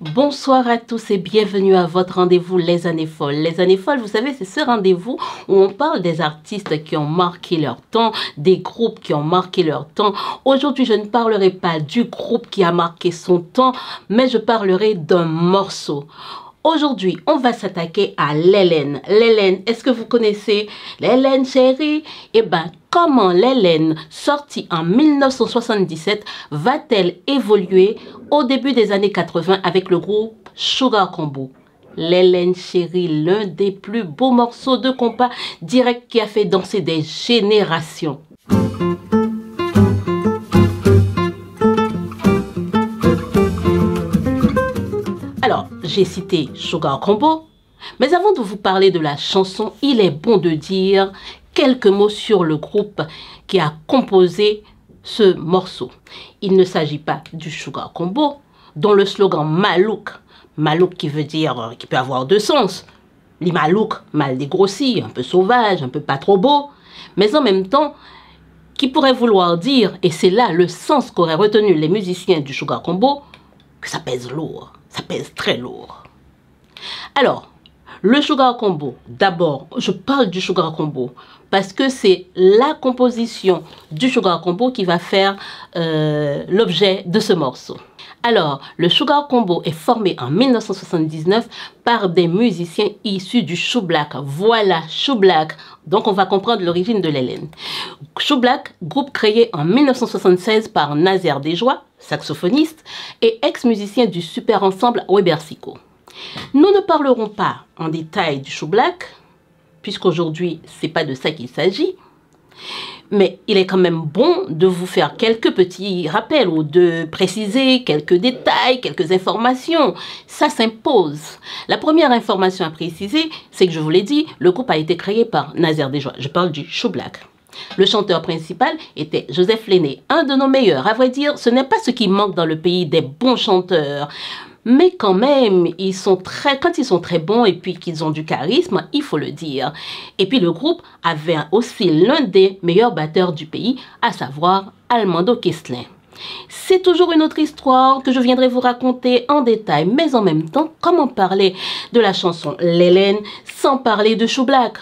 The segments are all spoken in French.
Bonsoir à tous et bienvenue à votre rendez-vous Les Années Folles. Les Années Folles, vous savez, c'est ce rendez-vous où on parle des artistes qui ont marqué leur temps, des groupes qui ont marqué leur temps. Aujourd'hui, je ne parlerai pas du groupe qui a marqué son temps, mais je parlerai d'un morceau. Aujourd'hui, on va s'attaquer à l'Hélène. L'Hélène, est-ce que vous connaissez l'Hélène chérie? Eh bien, comment l'Hélène, sortie en 1977, va-t-elle évoluer au début des années 80 avec le groupe Sugar Combo? L'Hélène chérie, l'un des plus beaux morceaux de compas direct qui a fait danser des générations. Alors, j'ai cité Sugar Combo, mais avant de vous parler de la chanson, il est bon de dire quelques mots sur le groupe qui a composé ce morceau. Il ne s'agit pas du Sugar Combo, dont le slogan Malouk, Malouk qui veut dire, qui peut avoir deux sens. Les Malouk, mal dégrossi, un peu sauvage, un peu pas trop beau, mais en même temps, qui pourrait vouloir dire, et c'est là le sens qu'auraient retenu les musiciens du Sugar Combo, que ça pèse lourd. Ça pèse très lourd. Alors, le Sugar Combo, d'abord, je parle du Sugar Combo parce que c'est la composition du Sugar Combo qui va faire l'objet de ce morceau. Alors, le Sugar Combo est formé en 1979 par des musiciens issus du Shoeblack. Voilà, Shoeblack. Donc, on va comprendre l'origine de l'Hélène. Shoeblack, groupe créé en 1976 par Nazer Desjoie, saxophoniste, et ex-musicien du super ensemble Webersico. Nous ne parlerons pas en détail du Shoeblack, puisqu'aujourd'hui, ce n'est pas de ça qu'il s'agit. Mais il est quand même bon de vous faire quelques petits rappels ou de préciser quelques détails, quelques informations. Ça s'impose. La première information à préciser, c'est que je vous l'ai dit, le groupe a été créé par Nazer Desjoie. Je parle du Shoeblack. Le chanteur principal était Joseph Lenné, un de nos meilleurs. À vrai dire, ce n'est pas ce qui manque dans le pays des bons chanteurs. Mais quand même, quand ils sont très bons et puis qu'ils ont du charisme, il faut le dire. Et puis le groupe avait aussi l'un des meilleurs batteurs du pays, à savoir Armando Kessler. C'est toujours une autre histoire que je viendrai vous raconter en détail, mais en même temps, comment parler de la chanson L'Hélène sans parler de Shoeblack?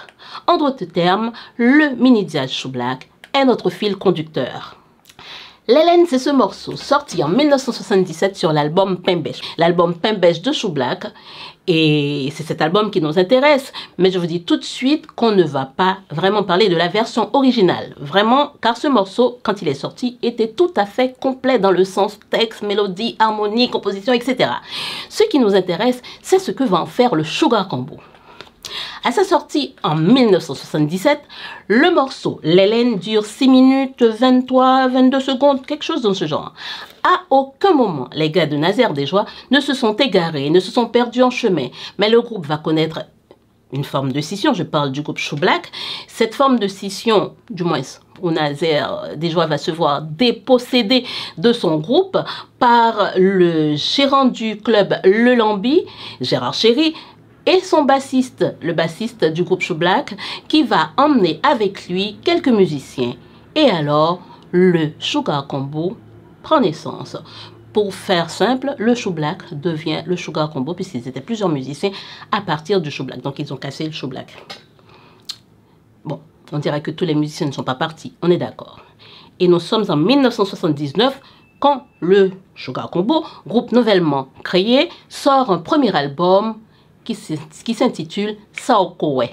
En d'autres termes, le mini-jazz Shoeblack est notre fil conducteur. L'Hélène, c'est ce morceau sorti en 1977 sur l'album Pembèche. L'album Pembèche de Shoeblack. Et c'est cet album qui nous intéresse. Mais je vous dis tout de suite qu'on ne va pas vraiment parler de la version originale. Vraiment, car ce morceau, quand il est sorti, était tout à fait complet dans le sens texte, mélodie, harmonie, composition, etc. Ce qui nous intéresse, c'est ce que va en faire le Sugar Combo. À sa sortie en 1977, le morceau L'Hélène dure 6 minutes 23-22 secondes, quelque chose dans ce genre. À aucun moment, les gars de Nazer Desjoie ne se sont égarés, ne se sont perdus en chemin. Mais le groupe va connaître une forme de scission, je parle du groupe Shoeblack. Cette forme de scission, du moins où Nazer Desjoie va se voir dépossédé de son groupe par le gérant du club Le Lambi, Gérard Chéry, et son bassiste, le bassiste du groupe Shoeblack, qui va emmener avec lui quelques musiciens. Et alors, le Sugar Combo prend naissance. Pour faire simple, le Shoeblack devient le Sugar Combo, puisqu'ils étaient plusieurs musiciens à partir du Shoeblack. Donc, ils ont cassé le Shoeblack. Bon, on dirait que tous les musiciens ne sont pas partis, on est d'accord. Et nous sommes en 1979, quand le Sugar Combo, groupe nouvellement créé, sort un premier album qui s'intitule Saokowe.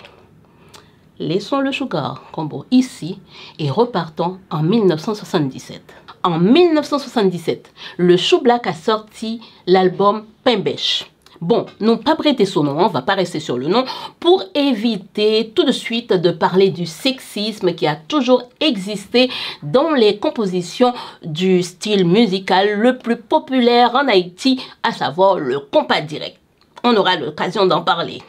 Laissons le Sugar Combo ici et repartons en 1977. En 1977, le Shoeblack a sorti l'album Pembèche. Bon, non pas prêter son nom, on ne va pas rester sur le nom, pour éviter tout de suite de parler du sexisme qui a toujours existé dans les compositions du style musical le plus populaire en Haïti, à savoir le compas direct. On aura l'occasion d'en parler.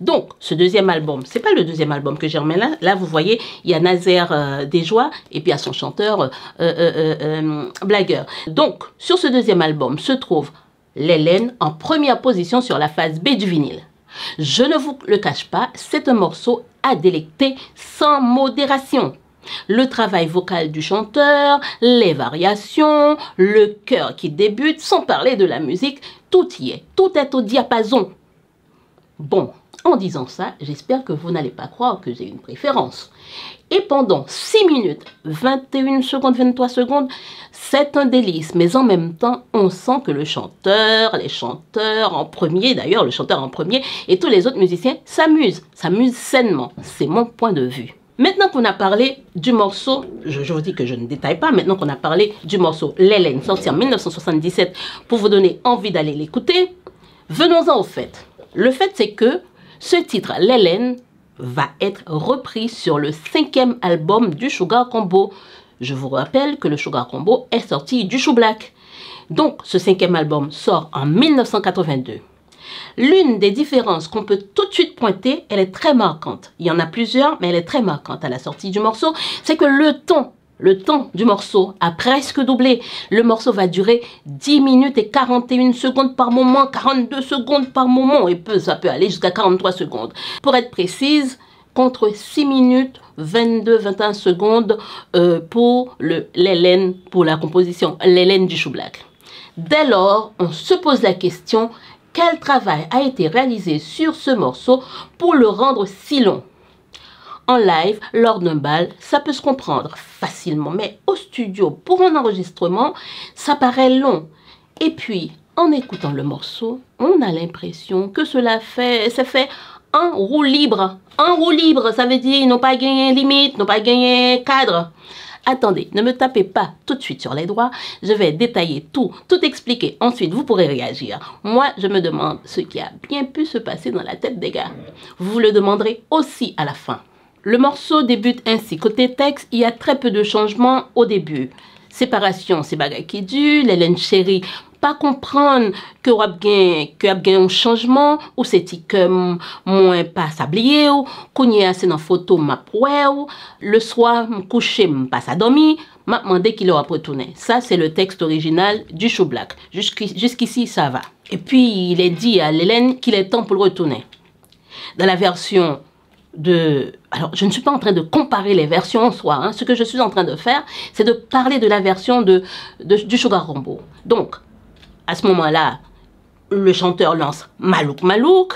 Donc, ce deuxième album, c'est pas le deuxième album que j'ai remis là. Là, vous voyez, il y a Nazer Desjoie et puis il y a son chanteur Blagueur. Donc, sur ce deuxième album se trouve L'Hélène en première position sur la face B du vinyle. Je ne vous le cache pas, c'est un morceau à délecter sans modération. Le travail vocal du chanteur, les variations, le chœur qui débute, sans parler de la musique, tout y est. Tout est au diapason. Bon, en disant ça, j'espère que vous n'allez pas croire que j'ai une préférence. Et pendant 6 minutes, 21 secondes, 23 secondes, c'est un délice. Mais en même temps, on sent que le chanteur, les chanteurs en premier, d'ailleurs le chanteur en premier, et tous les autres musiciens s'amusent sainement. C'est mon point de vue. Maintenant qu'on a parlé du morceau, je vous dis que je ne détaille pas, maintenant qu'on a parlé du morceau L'Hélène, sorti en 1977, pour vous donner envie d'aller l'écouter, venons-en au fait. Le fait, c'est que ce titre, L'Hélène, va être repris sur le 5e album du Sugar Combo. Je vous rappelle que le Sugar Combo est sorti du Chou Black. Donc, ce 5e album sort en 1982. L'une des différences qu'on peut tout de suite pointer, elle est très marquante. Il y en a plusieurs, mais elle est très marquante à la sortie du morceau. C'est que le temps du morceau a presque doublé. Le morceau va durer 10 minutes et 41 secondes par moment, 42 secondes par moment, et ça peut aller jusqu'à 43 secondes. Pour être précise, contre 6 minutes 22-21 secondes pour l'Hélène, pour la composition, l'Hélène du Chou Black. Dès lors, on se pose la question, quel travail a été réalisé sur ce morceau pour le rendre si long? En live, lors d'un bal, ça peut se comprendre facilement, mais au studio, pour un enregistrement, ça paraît long. Et puis, en écoutant le morceau, on a l'impression que c'est fait en roue libre. En roue libre, ça veut dire ils n'ont pas gagné limite, n'ont pas gagné cadre. Attendez, ne me tapez pas tout de suite sur les doigts. Je vais détailler tout expliquer. Ensuite, vous pourrez réagir. Moi, je me demande ce qui a bien pu se passer dans la tête des gars. Vous le demanderez aussi à la fin. Le morceau débute ainsi. Côté texte, il y a très peu de changements au début. Séparation, c'est bagay qui dure. L'Hélène chérie, pas comprendre que y a un changement ou c'est que moins pas sablier ou qu'on y a assez dans photo m'a ou le soir me coucher me pas à dormir m'a demandé qu'il aura retourné. Ça c'est le texte original du Chou Black. Jusqu'ici ça va. Et puis il est dit à l'Hélène qu'il est temps pour le retourner. Dans la version alors, je ne suis pas en train de comparer les versions en soi. Hein. Ce que je suis en train de faire, c'est de parler de la version du Sugar Combo. Donc, à ce moment-là, le chanteur lance Malouk Malouk.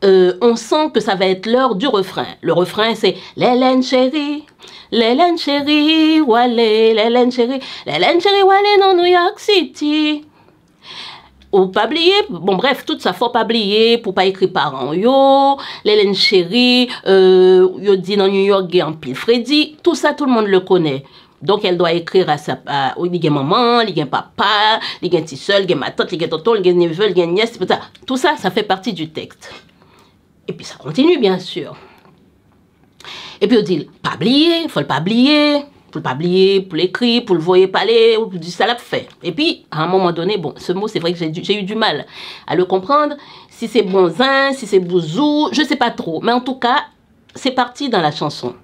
On sent que ça va être l'heure du refrain. Le refrain, c'est L'Hélène chérie, Walé, L'Hélène chérie, Walé dans New York City. Ou pas oublier, bon bref, tout ça, faut pas oublier, pour pas écrire parents yo, l'Hélène chérie, yo dit dans New York, il y a un pile Freddy, tout ça, tout le monde le connaît. Donc, elle doit écrire il y a maman, il y a papa, il y a petit seul, il y a ma tante, il y a tonton, il y a neveu, il y a nièce, tout ça, ça fait partie du texte. Et puis, ça continue, bien sûr. Et puis, on dit, pas oublier, faut le pas oublier. Pour le pas oublier, pour l'écrire, pour le voyer parler, ou du ça l'a fait. Et puis, à un moment donné, bon, ce mot, c'est vrai que j'ai eu du mal à le comprendre. Si c'est bonzin, si c'est bouzou, je sais pas trop. Mais en tout cas, c'est parti dans la chanson.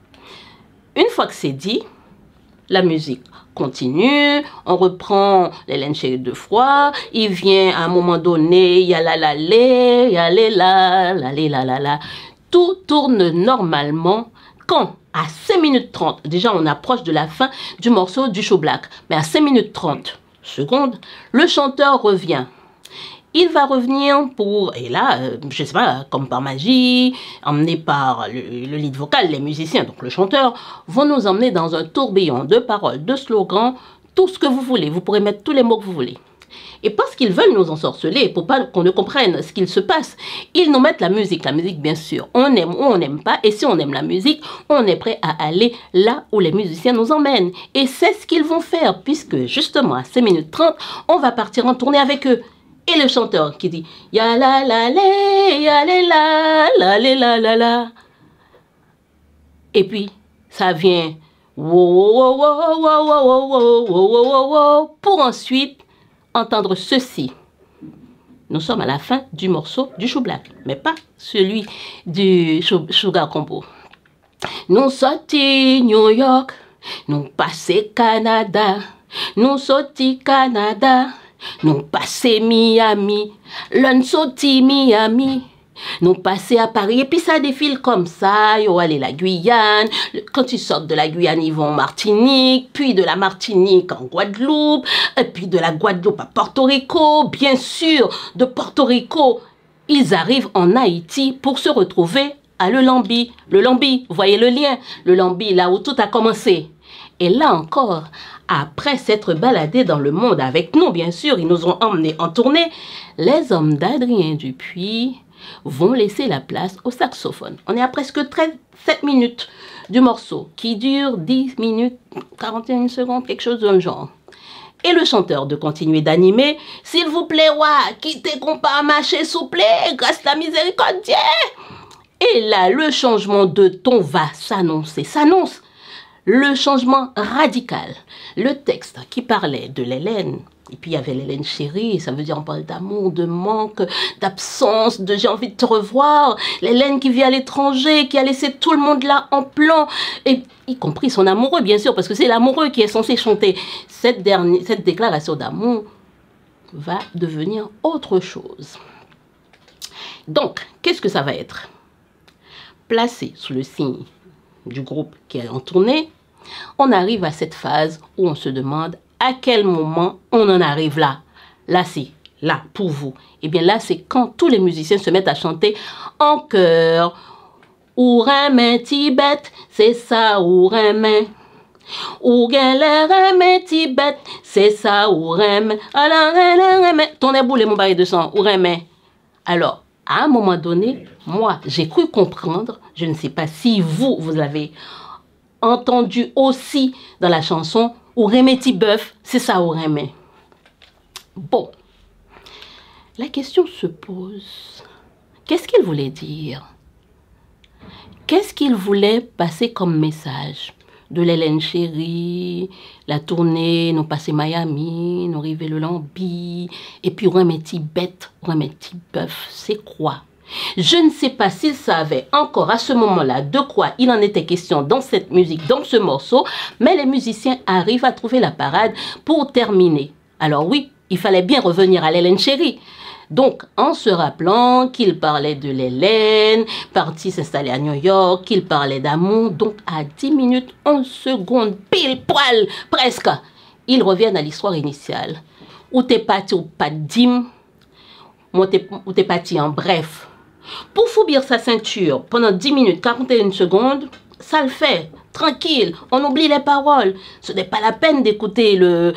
Une fois que c'est dit, la musique continue, on reprend l'Hélène chérie 2 fois, il vient à un moment donné, il y a la, il y a la. Tout tourne normalement quand à 5 minutes 30, déjà on approche de la fin du morceau du Chou Black, mais à 5 minutes 30 secondes, le chanteur revient. Il va revenir pour, et là, je sais pas, comme par magie, emmené par le lead vocal, les musiciens, donc le chanteur, vont nous emmener dans un tourbillon de paroles, de slogans, tout ce que vous voulez. Vous pourrez mettre tous les mots que vous voulez. Et parce qu'ils veulent nous ensorceler, pour pas qu'on ne comprenne ce qu'il se passe, ils nous mettent la musique bien sûr. On aime ou on n'aime pas, et si on aime la musique, on est prêt à aller là où les musiciens nous emmènent. Et c'est ce qu'ils vont faire, puisque justement à 5 minutes 30, on va partir en tournée avec eux. Et le chanteur qui dit ya la la lé, ya la la. Et puis ça vient pour ensuite entendre ceci. Nous sommes à la fin du morceau du Chou Black, mais pas celui du Sugar Combo. Nous sortis New York, nous passé Canada, nous sortis Canada. Nous passé Miami, l'un sorti Miami, Nous passer à Paris et puis ça défile comme ça. Ils vont aller la Guyane. Quand ils sortent de la Guyane, ils vont en Martinique, puis de la Martinique en Guadeloupe, et puis de la Guadeloupe à Porto Rico. Bien sûr, de Porto Rico, ils arrivent en Haïti pour se retrouver à Le Lambi. Le Lambi, vous voyez le lien? Le Lambi, là où tout a commencé. Et là encore, après s'être baladés dans le monde avec nous, bien sûr, ils nous ont emmenés en tournée, les hommes d'Adrien Dupuis vont laisser la place au saxophone. On est à presque 7 minutes du morceau qui dure 10 minutes, 41 secondes, quelque chose de genre. Et le chanteur de continuer d'animer, s'il vous plaît, quittez qu'on pas marcher souple, grâce à la miséricorde. Et là, le changement de ton va s'annonce. Le changement radical. Le texte qui parlait de l'Hélène, et puis il y avait l'Hélène chérie, ça veut dire on parle d'amour, de manque, d'absence, de j'ai envie de te revoir. L'Hélène qui vit à l'étranger, qui a laissé tout le monde là en plan, et y compris son amoureux bien sûr, parce que c'est l'amoureux qui est censé chanter. Cette déclaration d'amour va devenir autre chose. Donc, qu'est-ce que ça va être? Placé sous le signe du groupe qui est en tournée, on arrive à cette phase où on se demande à quel moment on en arrive là. Là, c'est là pour vous. Et bien là, c'est quand tous les musiciens se mettent à chanter en chœur. Ouremen Tibet, c'est ça, Ouremen. Ouremen Tibet, c'est ça, Ouremen. Tournez boule mon baril de sang, Ouremen. Alors, à un moment donné, moi, j'ai cru comprendre, je ne sais pas si vous avez entendu aussi dans la chanson Ouremen Tibeuf, c'est ça Ouremen. Bon, la question se pose, qu'est-ce qu'il voulait dire? Qu'est-ce qu'il voulait passer comme message? De l'Hélène chérie, la tournée, nous passer Miami, nous arriver le Lambi, et puis Ouremen Tibet, Ouremen Tibeuf, c'est quoi? Je ne sais pas s'il savait encore à ce moment-là de quoi il en était question dans cette musique, dans ce morceau, mais les musiciens arrivent à trouver la parade pour terminer. Alors oui, il fallait bien revenir à l'Hélène chérie. Donc, en se rappelant qu'il parlait de l'Hélène, parti s'installer à New York, qu'il parlait d'amour, donc à 10 minutes, 11 secondes, pile poil, presque, ils reviennent à l'histoire initiale. Où t'es parti ou pas de dim, ou t'es parti en bref. Pour foubir sa ceinture pendant 10 minutes 41 secondes, ça le fait, tranquille, on oublie les paroles. Ce n'est pas la peine d'écouter le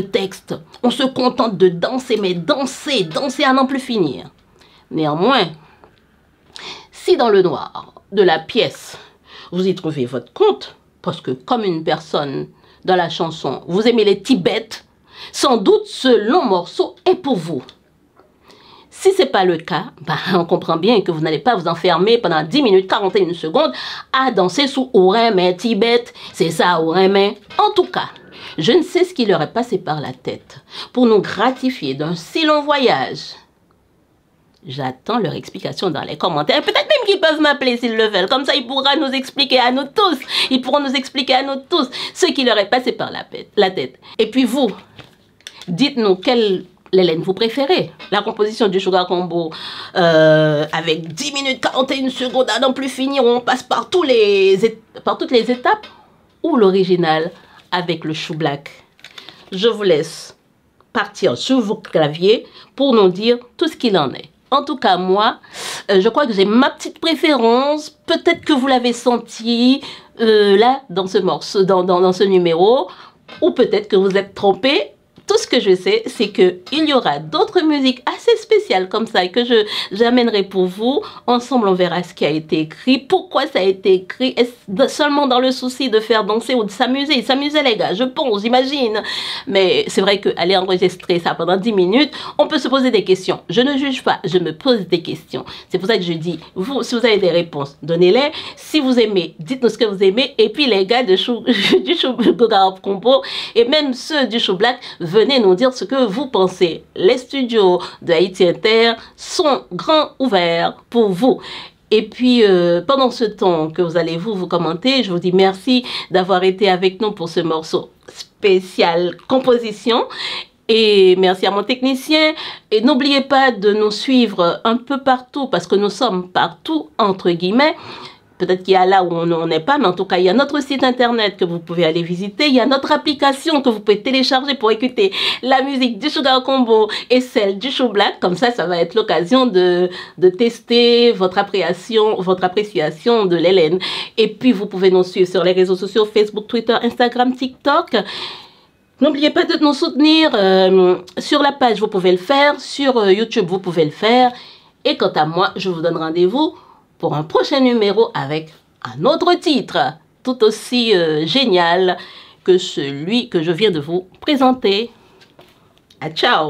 texte. On se contente de danser, mais danser à n'en plus finir. Néanmoins, si dans le noir de la pièce, vous y trouvez votre compte, parce que comme une personne dans la chanson, vous aimez les Tibets, sans doute ce long morceau est pour vous. Si ce n'est pas le cas, on comprend bien que vous n'allez pas vous enfermer pendant 10 minutes 41 secondes à danser sous Ouremen Tibet. C'est ça, Ouremen. En tout cas, je ne sais ce qui leur est passé par la tête pour nous gratifier d'un si long voyage. J'attends leur explication dans les commentaires. Peut-être même qu'ils peuvent m'appeler s'ils le veulent. Comme ça, ils pourront nous expliquer à nous tous. Ils pourront nous expliquer à nous tous ce qui leur est passé par la tête. Et puis vous, dites-nous quelle l'Hélène vous préférez. La composition du Sugar Combo avec 10 minutes 41 secondes à n'en plus finir, où on passe par toutes les étapes, ou l'original avec le Chou Black. Je vous laisse partir sur vos claviers pour nous dire tout ce qu'il en est. En tout cas, moi, je crois que j'ai ma petite préférence. Peut-être que vous l'avez senti là, dans ce morceau, dans ce numéro, ou peut-être que vous êtes trompé. Tout ce que je sais, c'est qu'il y aura d'autres musiques assez spéciales comme ça et que j'amènerai pour vous. Ensemble, on verra ce qui a été écrit, pourquoi ça a été écrit. Est-ce seulement dans le souci de faire danser ou de s'amuser? S'amuser, les gars, je pense, j'imagine. Mais c'est vrai qu'aller enregistrer ça pendant 10 minutes, on peut se poser des questions. Je ne juge pas, je me pose des questions. C'est pour ça que je dis, vous, si vous avez des réponses, donnez-les. Si vous aimez, dites-nous ce que vous aimez. Et puis les gars du Sugar Combo et même ceux du Chou Black, venez nous dire ce que vous pensez. Les studios de Haïti Inter sont grands ouverts pour vous. Et puis, pendant ce temps que vous allez vous commenter, je vous dis merci d'avoir été avec nous pour ce morceau spécial composition. Et merci à mon technicien. Et n'oubliez pas de nous suivre un peu partout parce que nous sommes partout, entre guillemets. Peut-être qu'il y a là où on n'est pas, mais en tout cas, il y a notre site internet que vous pouvez aller visiter. Il y a notre application que vous pouvez télécharger pour écouter la musique du Sugar Combo et celle du Chou Black. Comme ça va être l'occasion de tester votre appréciation de l'Hélène. Et puis, vous pouvez nous suivre sur les réseaux sociaux, Facebook, Twitter, Instagram, TikTok. N'oubliez pas de nous soutenir sur la page, vous pouvez le faire. Sur YouTube, vous pouvez le faire. Et quant à moi, je vous donne rendez-vous pour un prochain numéro avec un autre titre tout aussi génial que celui que je viens de vous présenter. Ciao!